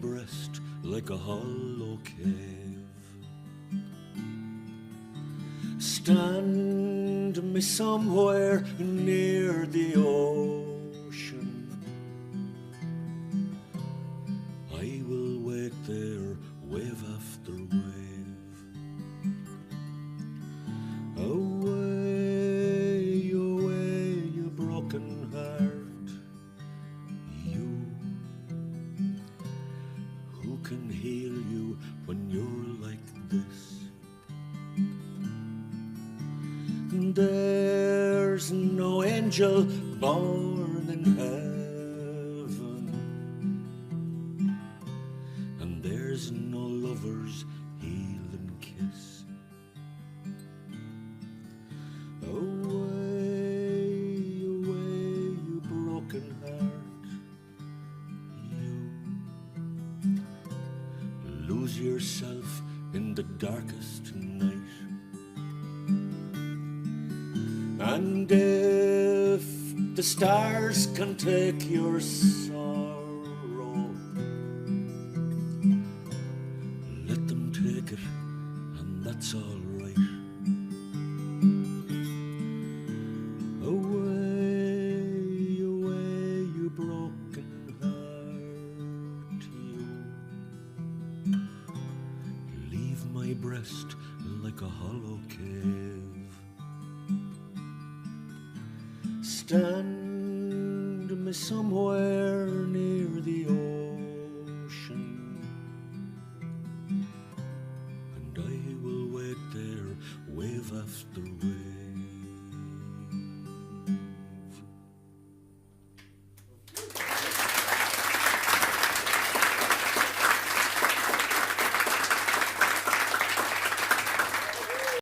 breast like a hollow cave. Stand me somewhere near the ocean. I will wait there, wave after wave. Away, away, you broken heart. You, who can heal you when you're like this? There's no angel born in heaven, and there's no lover's healing kiss. Away, away, you broken heart. You lose yourself in the darkest night. And if the stars can take your sorrow, let them take it, and that's all right. Away, away, you broken heart, you leave my breast like a hollow cave. Stand me somewhere